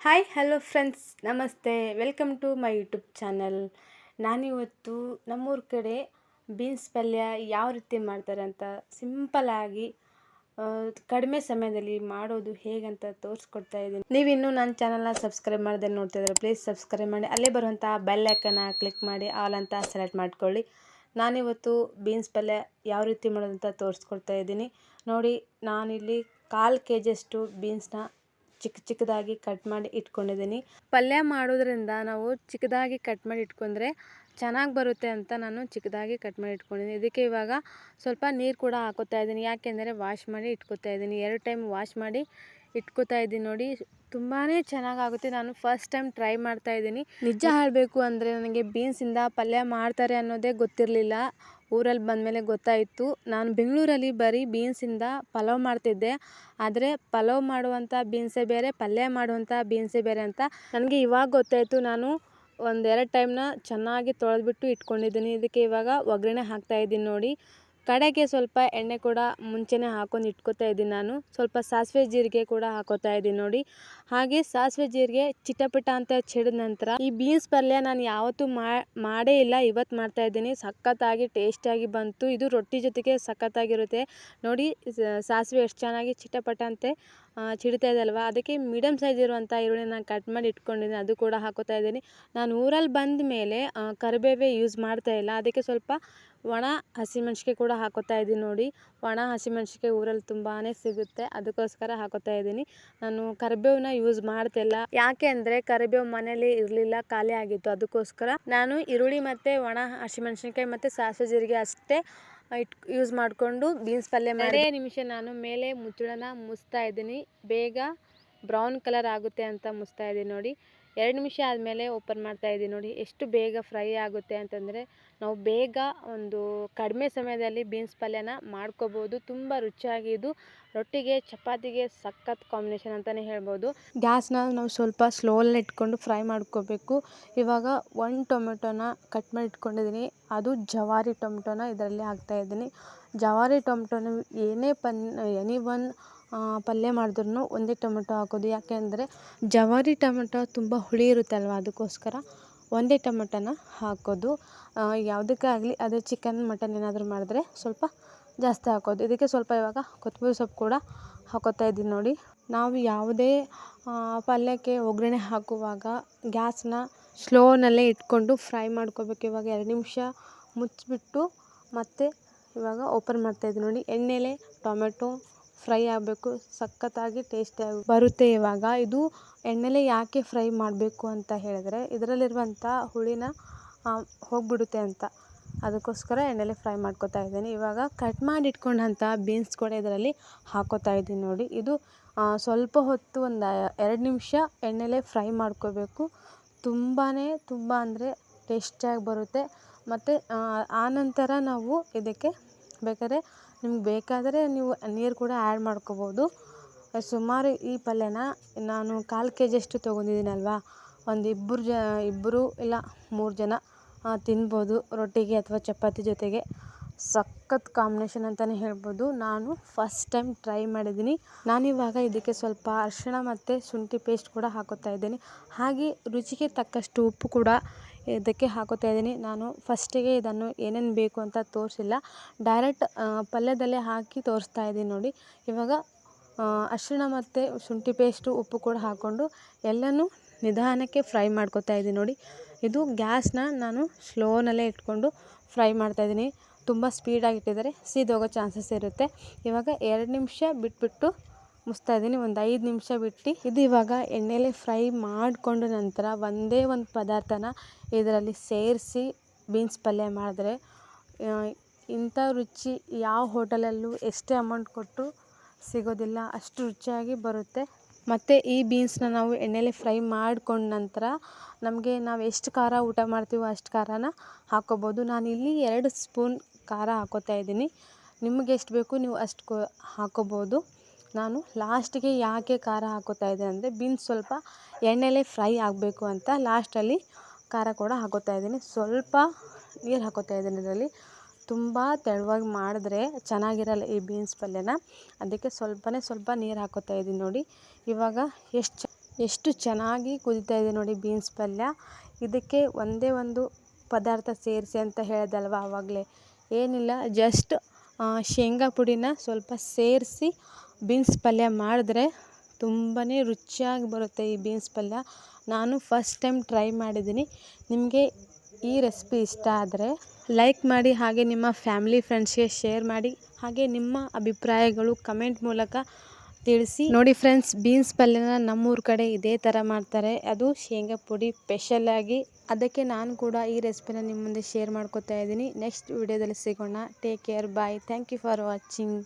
Hi hello friends, ನಮಸ್ತೆ. Welcome to my YouTube channel. ನಾನಿವತ್ತು ನಮ್ಮೂರ ಕಡೆ ಬೀನ್ಸ್ ಪಲ್ಯ ಯಾವ ರೀತಿ ಮಾಡ್ತಾರೆ ಅಂತ ಸಿಂಪಲ್ಲಾಗಿ ಕಡಿಮೆ ಸಮಯದಲ್ಲಿ ಮಾಡೋದು ಹೇಗಂತ ತೋರಿಸ್ಕೊಡ್ತಾ ಇದ್ದೀನಿ. ನೀವಿನ್ನೂ ನನ್ನ ಚಾನಲ್ನ ಸಬ್ಸ್ಕ್ರೈಬ್ ಮಾಡದೆ ನೋಡ್ತಿದ್ರೆ ಪ್ಲೀಸ್ ಸಬ್ಸ್ಕ್ರೈಬ್ ಮಾಡಿ, ಅಲ್ಲೇ ಬರುವಂಥ ಬೆಲ್ ಐಕನ್ನ ಕ್ಲಿಕ್ ಮಾಡಿ ಆಲ್ ಅಂತ ಸೆಲೆಕ್ಟ್ ಮಾಡ್ಕೊಳ್ಳಿ. ನಾನಿವತ್ತು ಬೀನ್ಸ್ ಪಲ್ಯ ಯಾವ ರೀತಿ ಮಾಡೋದಂತ ತೋರಿಸ್ಕೊಡ್ತಾ ಇದ್ದೀನಿ ನೋಡಿ. ನಾನಿಲ್ಲಿ 1/4 kg ಬೀನ್ಸ್ನ ಚಿಕ್ಕದಾಗಿ ಕಟ್ ಮಾಡಿ ಇಟ್ಕೊಂಡಿದ್ದೀನಿ. ಪಲ್ಯ ಮಾಡೋದ್ರಿಂದ ನಾವು ಚಿಕ್ಕದಾಗಿ ಕಟ್ ಮಾಡಿ ಇಟ್ಕೊಂಡ್ರೆ ಚೆನ್ನಾಗಿ ಬರುತ್ತೆ ಅಂತ ನಾನು ಚಿಕ್ಕದಾಗಿ ಕಟ್ ಮಾಡಿ ಇಟ್ಕೊಂಡಿದ್ದೀನಿ. ಇದಕ್ಕೆ ಇವಾಗ ಸ್ವಲ್ಪ ನೀರು ಕೂಡ ಹಾಕೋತಾ ಇದ್ದೀನಿ, ಯಾಕೆಂದರೆ ವಾಶ್ ಮಾಡಿ ಇಟ್ಕೋತಾ ಇದ್ದೀನಿ. 2 ಟೈಮ್ ವಾಶ್ ಮಾಡಿ ಇಟ್ಕೋತಾ ಇದ್ದೀನಿ ನೋಡಿ. ತುಂಬಾ ಚೆನ್ನಾಗಾಗುತ್ತೆ. ನಾನು ಫಸ್ಟ್ ಟೈಮ್ ಟ್ರೈ ಮಾಡ್ತಾ ಇದ್ದೀನಿ. ನಿಜ ಹೇಳಬೇಕು ಅಂದರೆ ನನಗೆ ಬೀನ್ಸಿಂದ ಪಲ್ಯ ಮಾಡ್ತಾರೆ ಅನ್ನೋದೇ ಗೊತ್ತಿರಲಿಲ್ಲ. ಊರಲ್ಲಿ ಬಂದಮೇಲೆ ಗೊತ್ತಾಯಿತು. ನಾನು ಬೆಂಗಳೂರಲ್ಲಿ ಬರೀ ಬೀನ್ಸಿಂದ ಪಲಾವ್ ಮಾಡ್ತಿದ್ದೆ, ಆದರೆ ಪಲಾವ್ ಮಾಡುವಂಥ ಬೀನ್ಸೇ ಬೇರೆ, ಪಲ್ಯ ಮಾಡುವಂಥ ಬೀನ್ಸೇ ಬೇರೆ ಅಂತ ನನಗೆ ಇವಾಗ ಗೊತ್ತಾಯಿತು. ನಾನು 1-2 ಟೈಮ್ನ ಚೆನ್ನಾಗಿ ತೊಳೆದ್ಬಿಟ್ಟು ಇಟ್ಕೊಂಡಿದ್ದೀನಿ. ಇದಕ್ಕೆ ಇವಾಗ ಒಗ್ಗರಣೆ ಹಾಕ್ತಾಯಿದ್ದೀನಿ ನೋಡಿ. ಕಡೆಗೆ ಸ್ವಲ್ಪ ಎಣ್ಣೆ ಕೂಡ ಮುಂಚೆನೇ ಹಾಕೊಂಡು ಇಟ್ಕೋತಾ ಇದ್ದೀನಿ. ನಾನು ಸ್ವಲ್ಪ ಸಾಸಿವೆ ಜೀರಿಗೆ ಕೂಡ ಹಾಕೋತಾ ಇದ್ದೀನಿ ನೋಡಿ. ಹಾಗೆ ಸಾಸಿವೆ ಜೀರಿಗೆ ಚಿಟಪಟ ಅಂತ ಚಿಡಿದ ನಂತರ ಈ ಬೀನ್ಸ್ ಪಲ್ಯ ನಾನು ಯಾವತ್ತೂ ಮಾಡೇ ಇಲ್ಲ, ಇವತ್ತು ಮಾಡ್ತಾ ಇದ್ದೀನಿ. ಸಖತ್ತಾಗಿ ಟೇಸ್ಟಿಯಾಗಿ ಬಂತು. ಇದು ರೊಟ್ಟಿ ಜೊತೆಗೆ ಸಖತ್ತಾಗಿರುತ್ತೆ ನೋಡಿ. ಸಾಸಿವೆ ಎಷ್ಟು ಚೆನ್ನಾಗಿ ಚಿಟಪಟ ಅಂತೆ ಚಿಡಿತಾ ಇದೆ ಅಲ್ವಾ. ಅದಕ್ಕೆ ಮೀಡಿಯಮ್ ಸೈಜ್ ಇರುವಂಥ ಈರುಳ್ಳಿ ನಾನು ಕಟ್ ಮಾಡಿ ಇಟ್ಕೊಂಡಿದ್ದೀನಿ, ಅದು ಕೂಡ ಹಾಕೋತಾ ಇದ್ದೀನಿ. ನಾನು ಊರಲ್ಲಿ ಬಂದ ಮೇಲೆ ಕರಿಬೇವೇ ಯೂಸ್ ಮಾಡ್ತಾ ಇಲ್ಲ, ಅದಕ್ಕೆ ಸ್ವಲ್ಪ ಒಣ ಹಸಿಮೆಣ್ಸಿಕಾಯಿ ಕೂಡ ಹಾಕೋತಾ ಇದ್ದೀನಿ ನೋಡಿ. ಒಣ ಹಸಿಮೆಣ್ಸಿಕಾಯಿ ಊರಲ್ಲಿ ತುಂಬಾ ಸಿಗುತ್ತೆ, ಅದಕ್ಕೋಸ್ಕರ ಹಾಕೋತಾ ಇದ್ದೀನಿ. ನಾನು ಕರಿಬೇವನ್ನ ಯೂಸ್ ಮಾಡ್ತಿಲ್ಲ, ಯಾಕೆ ಅಂದರೆ ಕರಿಬೇವು ಮನೇಲಿ ಇರಲಿಲ್ಲ, ಖಾಲಿ ಆಗಿತ್ತು. ಅದಕ್ಕೋಸ್ಕರ ನಾನು ಈರುಳ್ಳಿ ಮತ್ತು ಒಣ ಹಸಿಮೆಣ್ಸಿನ್ಕಾಯಿ ಮತ್ತು ಸಾಸಿವೆ ಜೀರಿಗೆ ಅಷ್ಟೇ ಯೂಸ್ ಮಾಡಿಕೊಂಡು ಬೀನ್ಸ್ ಪಲ್ಯ ಮಾಡಿ 2 ನಿಮಿಷ ನಾನು ಮೇಲೆ ಮುಚ್ಚಳನ ಮುಚ್ತಾ ಇದ್ದೀನಿ. ಬೇಗ ಬ್ರೌನ್ ಕಲರ್ ಆಗುತ್ತೆ ಅಂತ ಮುಚ್ತಾ ಇದ್ದೀನಿ ನೋಡಿ. 2 ನಿಮಿಷ ಆದಮೇಲೆ ಓಪನ್ ಮಾಡ್ತಾ ಇದ್ದೀನಿ ನೋಡಿ. ಎಷ್ಟು ಬೇಗ ಫ್ರೈ ಆಗುತ್ತೆ ಅಂತಂದರೆ ನಾವು ಬೇಗ ಒಂದು ಕಡಿಮೆ ಸಮಯದಲ್ಲಿ ಬೀನ್ಸ್ ಪಲ್ಯನ ಮಾಡ್ಕೋಬೋದು. ತುಂಬ ರುಚಿಯಾಗಿ ಇದು ರೊಟ್ಟಿಗೆ ಚಪಾತಿಗೆ ಸಖತ್ ಕಾಂಬಿನೇಷನ್ ಅಂತಲೇ ಹೇಳ್ಬೋದು. ಗ್ಯಾಸ್ನ ನಾವು ಸ್ವಲ್ಪ ಸ್ಲೋಲ್ಲಿ ಇಟ್ಕೊಂಡು ಫ್ರೈ ಮಾಡ್ಕೋಬೇಕು. ಇವಾಗ 1 ಟೊಮೆಟೊನ ಕಟ್ ಮಾಡಿ ಇಟ್ಕೊಂಡಿದ್ದೀನಿ, ಅದು ಜವಾರಿ ಟೊಮೆಟೊನ ಇದರಲ್ಲಿ ಹಾಕ್ತಾಯಿದ್ದೀನಿ. ಜವಾರಿ ಟೊಮೆಟೊನ ಎನಿ ಒನ್ ಪಲ್ಯ ಮಾಡಿದ್ರೂ ಒಂದೇ ಟೊಮೆಟೊ ಹಾಕೋದು, ಯಾಕೆ ಅಂದರೆ ಜವಾರಿ ಟೊಮೆಟೊ ತುಂಬ ಹುಳಿ ಇರುತ್ತಲ್ವ, ಅದಕ್ಕೋಸ್ಕರ ಒಂದೇ ಟೊಮೆಟೊನ ಹಾಕೋದು. ಯಾವುದಕ್ಕೆ ಆಗಲಿ, ಅದೇ ಚಿಕನ್ ಮಟನ್ ಏನಾದರೂ ಮಾಡಿದ್ರೆ ಸ್ವಲ್ಪ ಜಾಸ್ತಿ ಹಾಕೋದು. ಇದಕ್ಕೆ ಸ್ವಲ್ಪ ಇವಾಗ ಕೊತ್ತಂಬರಿ ಸೊಪ್ಪು ಕೂಡ ಹಾಕೋತಾ ಇದ್ದೀನಿ ನೋಡಿ. ನಾವು ಯಾವುದೇ ಪಲ್ಯಕ್ಕೆ ಒಗ್ಗರಣೆ ಹಾಕುವಾಗ ಗ್ಯಾಸ್ನ ಸ್ಲೋನಲ್ಲೇ ಇಟ್ಕೊಂಡು ಫ್ರೈ ಮಾಡ್ಕೋಬೇಕು. ಇವಾಗ 2 ನಿಮಿಷ ಮುಚ್ಚಿಬಿಟ್ಟು ಮತ್ತೆ ಇವಾಗ ಓಪನ್ ಮಾಡ್ತಾಯಿದ್ದೀನಿ ನೋಡಿ. ಎಣ್ಣೆಲೆ ಟೊಮೆಟೊ ಫ್ರೈ ಆಗಬೇಕು, ಸಖತ್ತಾಗಿ ಟೇಸ್ಟಿಯಾಗಿ ಬರುತ್ತೆ. ಇವಾಗ ಇದು ಎಣ್ಣೆಲೆ ಯಾಕೆ ಫ್ರೈ ಮಾಡಬೇಕು ಅಂತ ಹೇಳಿದ್ರೆ ಇದರಲ್ಲಿರುವಂಥ ಹುಳಿನ ಹೋಗಿಬಿಡುತ್ತೆ ಅಂತ, ಅದಕ್ಕೋಸ್ಕರ ಎಣ್ಣೆಲೆ ಫ್ರೈ ಮಾಡ್ಕೋತಾ ಇದ್ದೀನಿ. ಇವಾಗ ಕಟ್ ಮಾಡಿ ಇಟ್ಕೊಂಡಂಥ ಬೀನ್ಸ್ ಕೂಡ ಇದರಲ್ಲಿ ಹಾಕೋತಾ ಇದ್ದೀನಿ ನೋಡಿ. ಇದು ಸ್ವಲ್ಪ ಹೊತ್ತು ಒಂದು 2 ನಿಮಿಷ ಎಣ್ಣೆಲೆ ಫ್ರೈ ಮಾಡ್ಕೋಬೇಕು. ತುಂಬ ಅಂದರೆ ಟೇಸ್ಟಿಯಾಗಿ ಬರುತ್ತೆ. ಮತ್ತು ಆನಂತರ ನಾವು ಇದಕ್ಕೆ ನಿಮ್ಗೆ ಬೇಕಾದರೆ ನೀವು ನೀರು ಕೂಡ ಆ್ಯಡ್ ಮಾಡ್ಕೋಬೋದು. ಸುಮಾರು ಈ ಪಲ್ಯನ ನಾನು 1/4 kg ತೊಗೊಂಡಿದ್ದೀನಲ್ವ, ಒಂದು ಇಬ್ಬರು ಇಲ್ಲ 3 ಜನ ತಿನ್ಬೋದು ರೊಟ್ಟಿಗೆ ಅಥವಾ ಚಪಾತಿ ಜೊತೆಗೆ. ಸಖತ್ ಕಾಂಬಿನೇಷನ್ ಅಂತಲೇ ಹೇಳ್ಬೋದು. ನಾನು ಫಸ್ಟ್ ಟೈಮ್ ಟ್ರೈ ಮಾಡಿದ್ದೀನಿ. ನಾನಿವಾಗ ಇದಕ್ಕೆ ಸ್ವಲ್ಪ ಅರಿಶಿಣ ಮತ್ತು ಶುಂಠಿ ಪೇಸ್ಟ್ ಕೂಡ ಹಾಕೋತಾ ಇದ್ದೀನಿ. ಹಾಗೆ ರುಚಿಗೆ ತಕ್ಕಷ್ಟು ಉಪ್ಪು ಕೂಡ ಇದಕ್ಕೆ ಹಾಕೋತಾ ಇದ್ದೀನಿ. ನಾನು ಫಸ್ಟಿಗೆ ಇದನ್ನು ಏನೇನು ಬೇಕು ಅಂತ ತೋರಿಸಿಲ್ಲ, ಡೈರೆಕ್ಟ್ ಪಲ್ಯದಲ್ಲೇ ಹಾಕಿ ತೋರಿಸ್ತಾ ಇದ್ದೀನಿ ನೋಡಿ. ಇವಾಗ ಅರಿಶಿಣ ಮತ್ತು ಶುಂಠಿ ಪೇಸ್ಟು ಉಪ್ಪು ಕೂಡ ಹಾಕ್ಕೊಂಡು ಎಲ್ಲನೂ ನಿಧಾನಕ್ಕೆ ಫ್ರೈ ಮಾಡ್ಕೋತಾ ಇದ್ದೀನಿ ನೋಡಿ. ಇದು ಗ್ಯಾಸ್ನ ನಾನು ಸ್ಲೋನಲ್ಲೇ ಇಟ್ಕೊಂಡು ಫ್ರೈ ಮಾಡ್ತಾಯಿದ್ದೀನಿ. ತುಂಬ ಸ್ಪೀಡಾಗಿ ಇಟ್ಟಿದ್ದಾರೆ ಸೀದೋಗೋ ಚಾನ್ಸಸ್ ಇರುತ್ತೆ. ಇವಾಗ 2 ನಿಮಿಷ ಬಿಟ್ಬಿಟ್ಟು ಮುಚ್ತಾ ಇದ್ದೀನಿ, ಒಂದು 5 ನಿಮಿಷ ಬಿಟ್ಟು. ಇದು ಇವಾಗ ಎಣ್ಣೆಲೆ ಫ್ರೈ ಮಾಡಿಕೊಂಡು ನಂತರ ಒಂದೇ ಒಂದು ಪದಾರ್ಥನ ಇದರಲ್ಲಿ ಸೇರಿಸಿ ಬೀನ್ಸ್ ಪಲ್ಯ ಮಾಡಿದ್ರೆ ಇಂಥ ರುಚಿ ಯಾವ ಹೋಟೆಲಲ್ಲೂ ಎಷ್ಟೇ ಅಮೌಂಟ್ ಕೊಟ್ಟು ಸಿಗೋದಿಲ್ಲ, ಅಷ್ಟು ರುಚಿಯಾಗಿ ಬರುತ್ತೆ. ಮತ್ತು ಈ ಬೀನ್ಸ್ನ ನಾವು ಎಣ್ಣೆಲೆ ಫ್ರೈ ಮಾಡ್ಕೊಂಡ ನಂತರ ನಾವು ಎಷ್ಟು ಖಾರ ಊಟ ಮಾಡ್ತೀವೋ ಅಷ್ಟು ಖಾರನ ಹಾಕ್ಕೋಬೋದು. ನಾನಿಲ್ಲಿ 2 ಸ್ಪೂನ್ ಖಾರ ಹಾಕೋತಾ ಇದ್ದೀನಿ. ನಿಮಗೆ ಎಷ್ಟು ಬೇಕು ನೀವು ಅಷ್ಟು ಹಾಕ್ಕೋಬೋದು. ನಾನು ಲಾಸ್ಟಿಗೆ ಯಾಕೆ ಖಾರ ಹಾಕೋತಾ ಇದ್ದೀನಿ ಅಂದರೆ ಬೀನ್ಸ್ ಸ್ವಲ್ಪ ಎಣ್ಣೆಲೆ ಫ್ರೈ ಆಗಬೇಕು ಅಂತ ಲಾಸ್ಟಲ್ಲಿ ಖಾರ ಕೂಡ ಹಾಕೋತಾ ಇದ್ದೀನಿ. ಸ್ವಲ್ಪ ನೀರು ಹಾಕೋತಾ ಇದ್ದೀನಿ ಇದರಲ್ಲಿ. ತುಂಬ ತೆಳುವಾಗಿ ಮಾಡಿದ್ರೆ ಚೆನ್ನಾಗಿರಲ್ಲ ಈ ಬೀನ್ಸ್ ಪಲ್ಯನ, ಅದಕ್ಕೆ ಸ್ವಲ್ಪ ನೀರು ಹಾಕೋತಾ ಇದ್ದೀನಿ ನೋಡಿ. ಇವಾಗ ಎಷ್ಟು ಎಷ್ಟು ಚೆನ್ನಾಗಿ ಕುದೀತಾ ಇದೆ ನೋಡಿ ಬೀನ್ಸ್ ಪಲ್ಯ. ಇದಕ್ಕೆ ಒಂದೇ ಒಂದು ಪದಾರ್ಥ ಸೇರಿಸಿ ಅಂತ ಹೇಳ್ದಲ್ವ ಆವಾಗಲೇ, ಏನಿಲ್ಲ ಜಸ್ಟ್ ಶೇಂಗಾ ಪುಡಿನ ಸ್ವಲ್ಪ ಸೇರಿಸಿ ಬೀನ್ಸ್ ಪಲ್ಯ ಮಾಡಿದ್ರೆ ತುಂಬಾ ರುಚಿಯಾಗಿ ಬರುತ್ತೆ ಈ ಬೀನ್ಸ್ ಪಲ್ಯ. ನಾನು ಫಸ್ಟ್ ಟೈಮ್ ಟ್ರೈ ಮಾಡಿದ್ದೀನಿ. ನಿಮಗೆ ಈ ರೆಸಿಪಿ ಇಷ್ಟ ಆದರೆ ಲೈಕ್ ಮಾಡಿ, ಹಾಗೆ ನಿಮ್ಮ ಫ್ಯಾಮಿಲಿ ಫ್ರೆಂಡ್ಸ್ಗೆ ಶೇರ್ ಮಾಡಿ, ಹಾಗೆ ನಿಮ್ಮ ಅಭಿಪ್ರಾಯಗಳು ಕಮೆಂಟ್ ಮೂಲಕ ತಿಳಿಸಿ. ನೋಡಿ ಫ್ರೆಂಡ್ಸ್, ಬೀನ್ಸ್ ಪಲ್ಯನ ನಮ್ಮೂರ ಕಡೆ ಇದೇ ಥರ ಮಾಡ್ತಾರೆ, ಅದು ಶೇಂಗಾ ಪುಡಿ ಸ್ಪೆಷಲಾಗಿ. ಅದಕ್ಕೆ ನಾನು ಕೂಡ ಈ ರೆಸಿಪಿನ ನಿಮ್ಮ ಮುಂದೆ ಶೇರ್ ಮಾಡ್ಕೊತಾ ಇದ್ದೀನಿ. ನೆಕ್ಸ್ಟ್ ವಿಡಿಯೋದಲ್ಲಿ ಸಿಗೋಣ. Take care, bye. Thank you for watching.